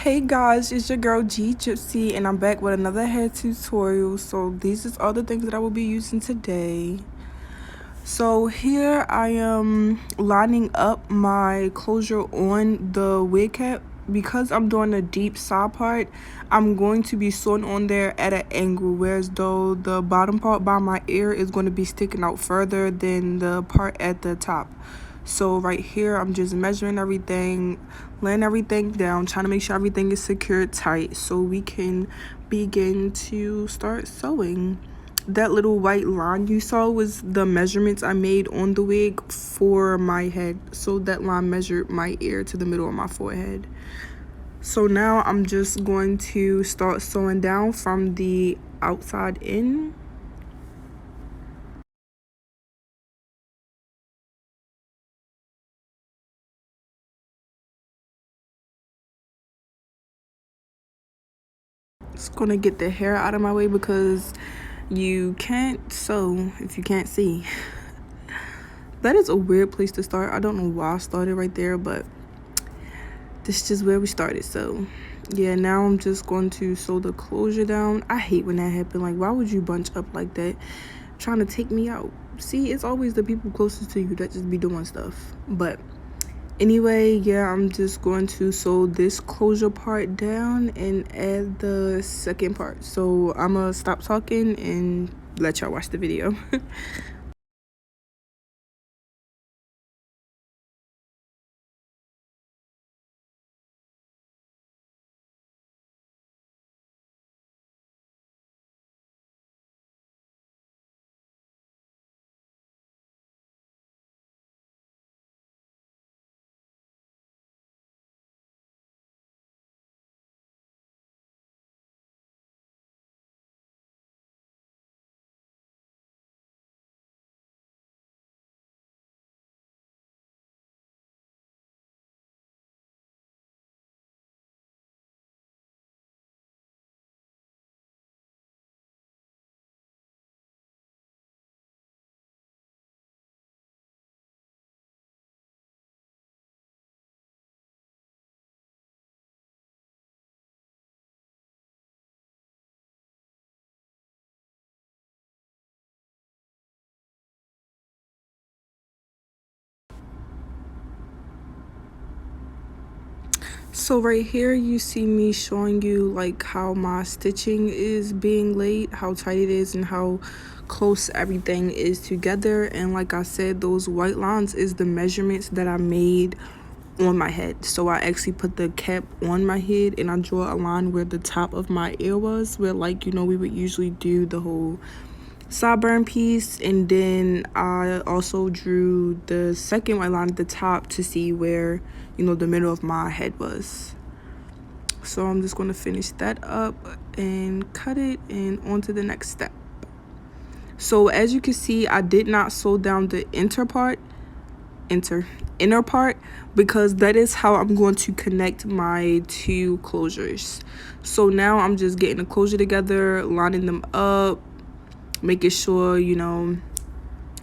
Hey guys, it's your girl Gypsy and I'm back with another hair tutorial. So these is all the things that I will be using today. So here I am lining up my closure on the wig cap. Because I'm doing a deep side part, I'm going to be sewing on there at an angle, whereas though the bottom part by my ear is going to be sticking out further than the part at the top. So right here, I'm just measuring everything, laying everything down, trying to make sure everything is secured tight so we can begin to start sewing. That little white line you saw was the measurements I made on the wig for my head. So that line measured my ear to the middle of my forehead. So now I'm just going to start sewing down from the outside in. Just gonna get the hair out of my way because you can't sew if you can't see. That is a weird place to start. I don't know why I started right there, but this is just where we started. So yeah, now I'm just going to sew the closure down. I hate when that happens. Like, why would you bunch up like that trying to take me out? See, it's always the people closest to you that just be doing stuff. But anyway, yeah, I'm just going to sew this closure part down and add the second part. So I'm gonna stop talking and let y'all watch the video. So right here you see me showing you like how my stitching is being laid, how tight it is, and how close everything is together. And like I said, those white lines is the measurements that I made on my head. So I actually put the cap on my head and I draw a line where the top of my ear was, where, like, you know, we would usually do the whole sideburn piece. And then I also drew the second white line at the top to see where, you know, the middle of my head was. So I'm just going to finish that up and cut it and on to the next step. So as you can see, I did not sew down the inner part because that is how I'm going to connect my two closures. So now I'm just getting the closure together, lining them up, making sure, you know,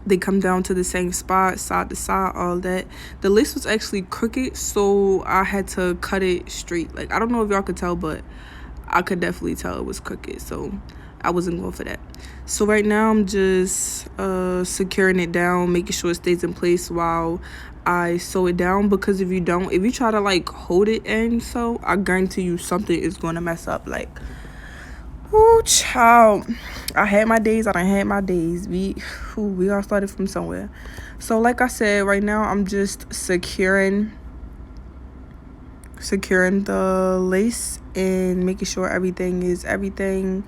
they come down to the same spot, side to side, all that. The lace was actually crooked, so I had to cut it straight. Like, I don't know if y'all could tell, but I could definitely tell it was crooked, so I wasn't going for that. So right now I'm just securing it down, making sure it stays in place while I sew it down, because if you try to like hold it in, so I guarantee you something is going to mess up. Like, oh child, I had my days. I done had my days. We all started from somewhere. So like I said, right now I'm just securing the lace and making sure everything is everything,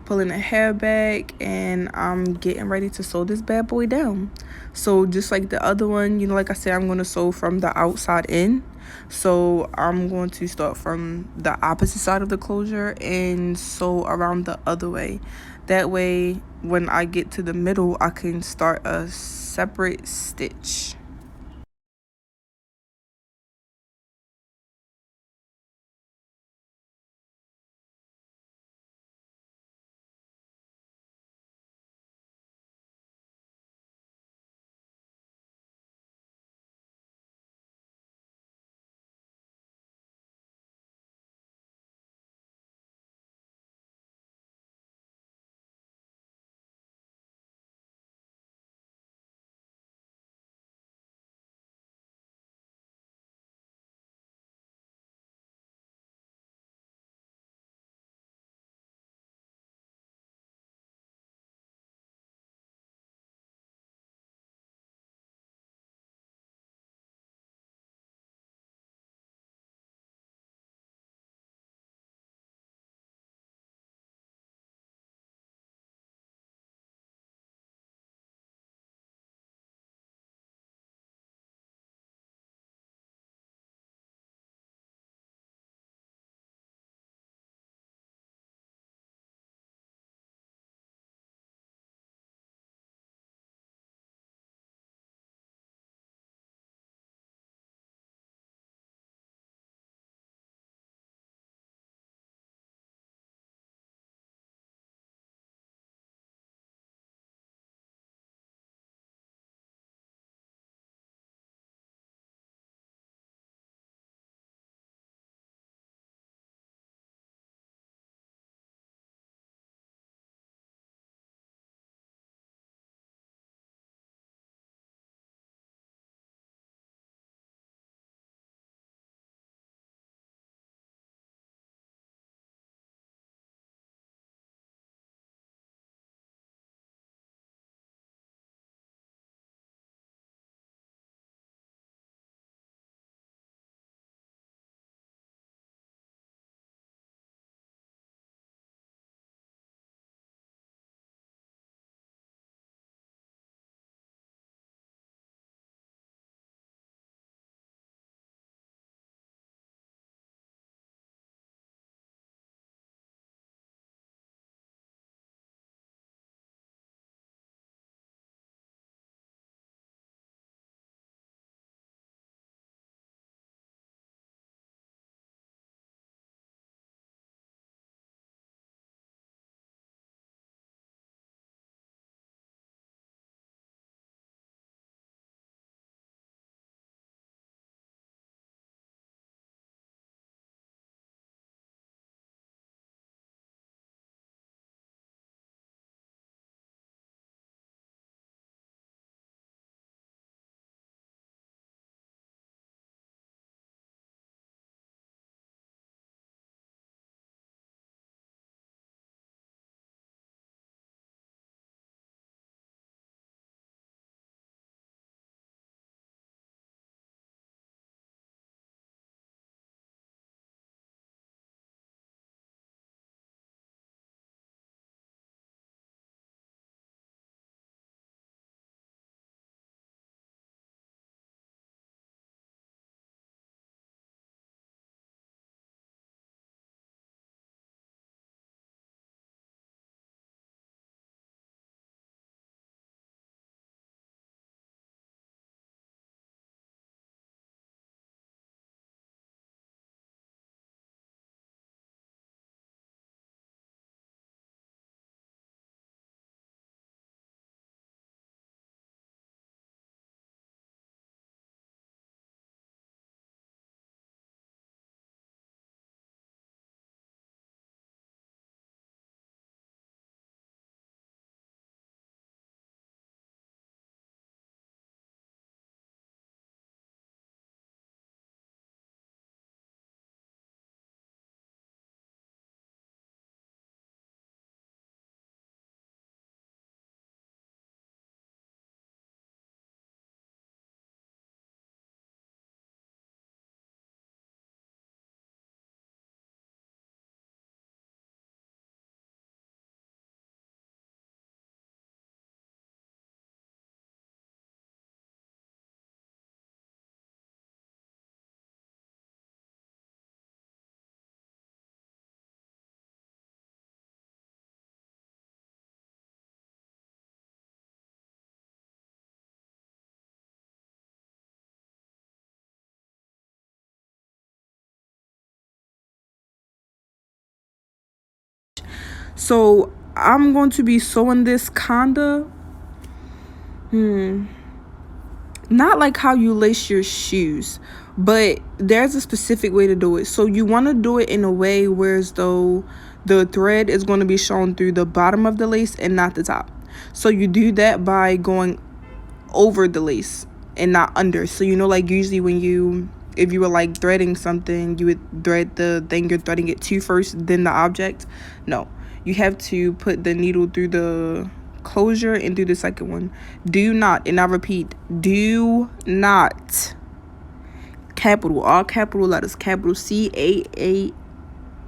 pulling the hair back, and I'm getting ready to sew this bad boy down. So just like the other one, you know, like I said, I'm going to sew from the outside in. So I'm going to start from the opposite side of the closure and sew around the other way. That way, when I get to the middle, I can start a separate stitch. So I'm going to be sewing this kinda not like how you lace your shoes, but there's a specific way to do it. So you want to do it in a way where as though the thread is going to be shown through the bottom of the lace and not the top. So you do that by going over the lace and not under. So you know, like usually when you, if you were like threading something, you would thread the thing you're threading it to first, then the object. No, you have to put the needle through the closure and through the second one. Do not, and I repeat, do not, capital, all capital letters, capital C-A-A,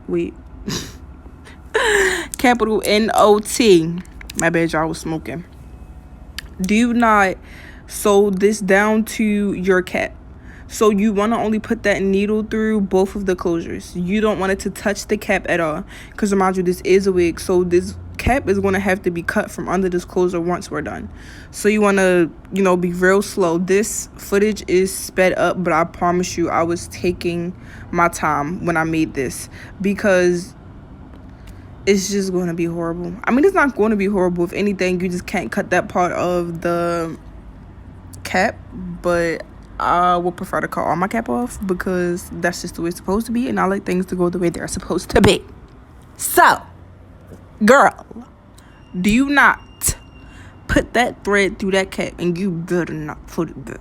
wait, capital N-O-T. My bad, y'all, was smoking. Do not sew this down to your cap. So you want to only put that needle through both of the closures. You don't want it to touch the cap at all, because mind you, this is a wig, so this cap is going to have to be cut from under this closure once we're done. So you want to, you know, be real slow. This footage is sped up, but I promise you I was taking my time when I made this, because it's just going to be horrible. I mean, it's not going to be horrible. If anything, you just can't cut that part of the cap, but I would prefer to cut all my cap off, because that's just the way it's supposed to be, and I like things to go the way they're supposed to be. So, girl, do not put that thread through that cap, and you better not put it back.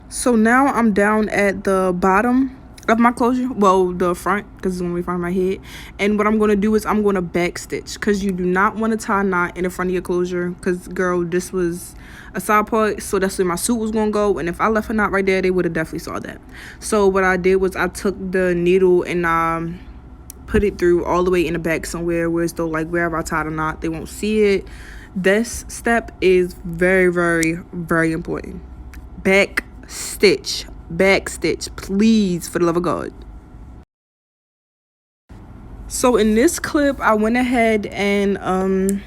So now I'm down at the bottom of my closure, well, the front, because it's when we find my head. And what I'm going to do is I'm going to back stitch, because you do not want to tie a knot in the front of your closure, because girl, this was a side part, so that's where my suit was going to go, and if I left a knot right there, they would have definitely saw that. So what I did was I took the needle and put it through all the way in the back somewhere, where it's though like wherever I tied a knot, they won't see it. This step is very, very, very important. Back stitch, please, for the love of God. So in this clip, I went ahead and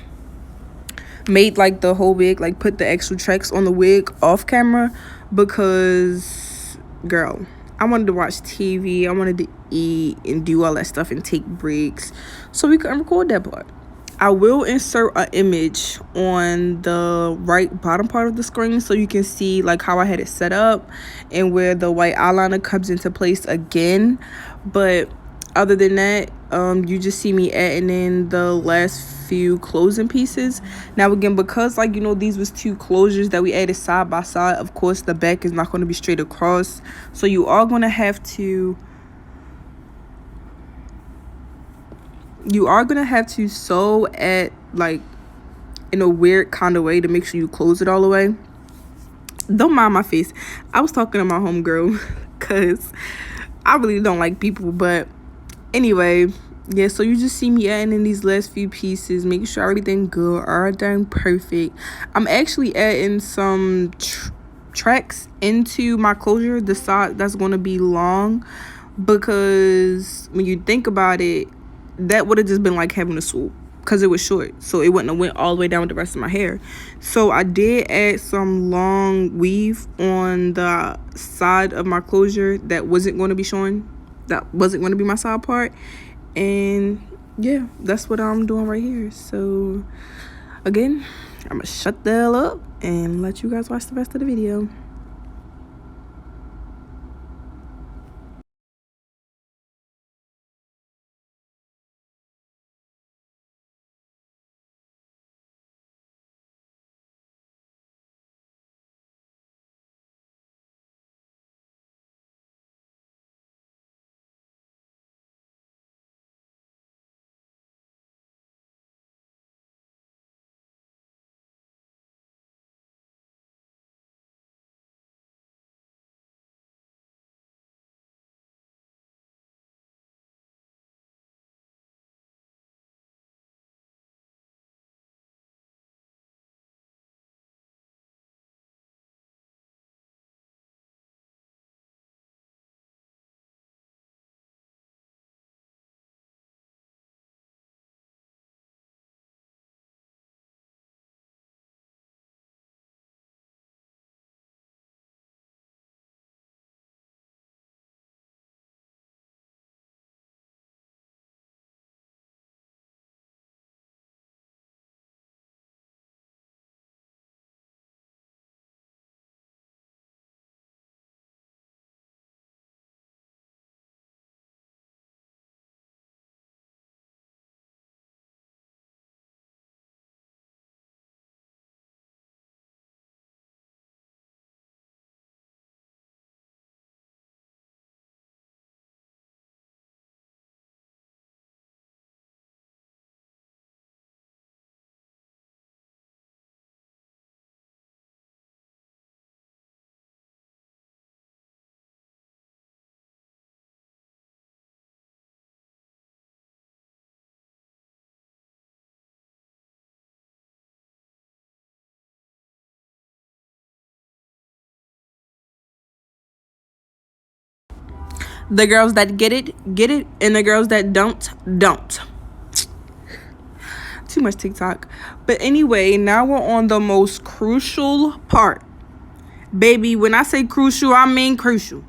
made like the whole wig, like put the extra tracks on the wig off camera, because girl, I wanted to watch TV, I wanted to eat and do all that stuff and take breaks, so we couldn't record that part. I will insert an image on the right bottom part of the screen, so you can see like how I had it set up and where the white eyeliner comes into place again. But other than that, you just see me adding in the last few closing pieces. Now again, because like, you know, these was two closures that we added side by side, of course the back is not going to be straight across, so you are going to have to sew at like in a weird kind of way to make sure you close it all the way. Don't mind my face, I was talking to my homegirl because I really don't like people. But anyway, yeah, so you just see me adding in these last few pieces, making sure everything good, everything perfect. I'm actually adding some tracks into my closure, the side that's going to be long, because when you think about it, that would have just been like having a swoop, because it was short, so it wouldn't have went all the way down with the rest of my hair. So I did add some long weave on the side of my closure that wasn't going to be showing, that wasn't going to be my side part. And yeah, that's what I'm doing right here. So again, I'm gonna shut the hell up and let you guys watch the rest of the video. The girls that get it, and the girls that don't. Too much TikTok. But anyway, now we're on the most crucial part. Baby, when I say crucial, I mean crucial.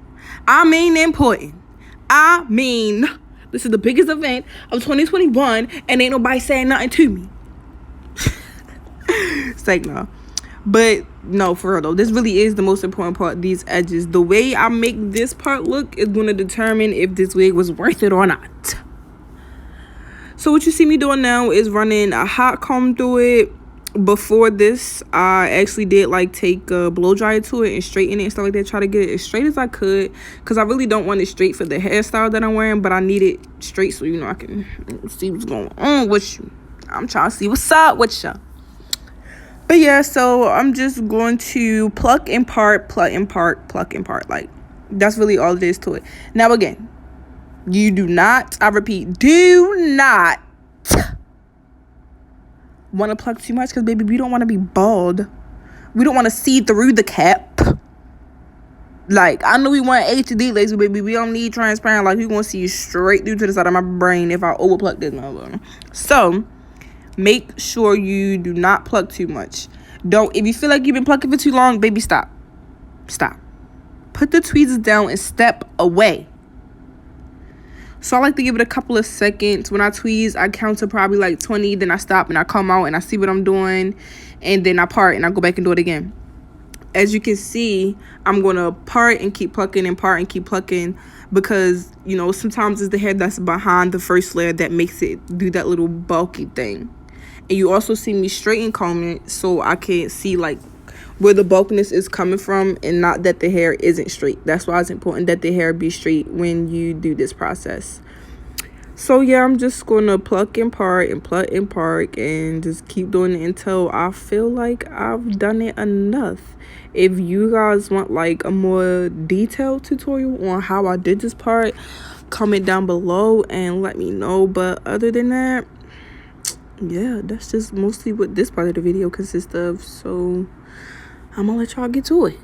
I mean important. I mean, this is the biggest event of 2021, and ain't nobody saying nothing to me. It's like, no. But no, for real though, this really is the most important part. These edges, the way I make this part look is going to determine if this wig was worth it or not. So what you see me doing now is running a hot comb through it. Before this, I actually did like take a blow dryer to it and straighten it and stuff like that, try to get it as straight as I could, because I really don't want it straight for the hairstyle that I'm wearing, but I need it straight so I can see what's going on with you. I'm trying to see what's up with you. But yeah, so I'm just going to pluck and part. Like, that's really all it is to it. Now again, you do not, I repeat, do not want to pluck too much, because baby, we don't want to be bald. We don't want to see through the cap. Like, I know we want HD laser, baby. We don't need transparent. Like, we want to see straight through to the side of my brain if I overpluck this motherfucker. So make sure you do not pluck too much. If you feel like you've been plucking for too long, baby, stop. Put the tweezers down and step away. So I like to give it a couple of seconds. When I tweeze, I count to probably like 20. Then I stop and I come out and I see what I'm doing. And then I part and I go back and do it again. As you can see, I'm going to part and keep plucking and part and keep plucking. Because, sometimes it's the hair that's behind the first layer that makes it do that little bulky thing. And you also see me straighten comb it so I can see like where the bulkiness is coming from, and not that the hair isn't straight. That's why it's important that the hair be straight when you do this process. So yeah, I'm just gonna pluck and part and just keep doing it until I feel like I've done it enough. If you guys want like a more detailed tutorial on how I did this part, comment down below and let me know. But other than that, yeah, that's just mostly what this part of the video consists of. So I'm gonna let y'all get to it.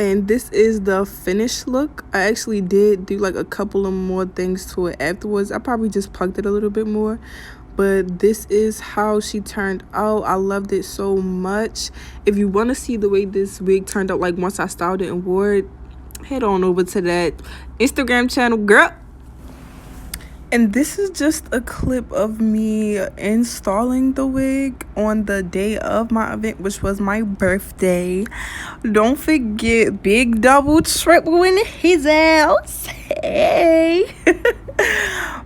And this is the finished look. I actually did do like a couple of more things to it afterwards. I probably just plucked it a little bit more. But this is how she turned out. I loved it so much. If you want to see the way this wig turned out, like once I styled it and wore it, head on over to that Instagram channel, girl. And this is just a clip of me installing the wig on the day of my event, which was my birthday. Don't forget, big double triple in his house. Hey.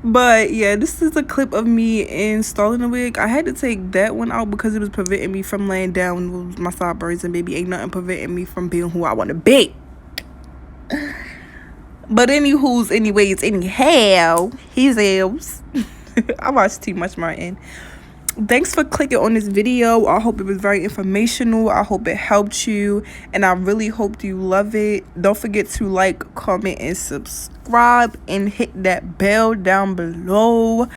But yeah, this is a clip of me installing the wig. I had to take that one out because it was preventing me from laying down with my sideburns, and baby, ain't nothing preventing me from being who I want to be. But anyways, anyhow, his else. I watched too much Martin. Thanks for clicking on this video. I hope it was very informational. I hope it helped you, and I really hope you love it. Don't forget to like, comment, and subscribe, and hit that bell down below.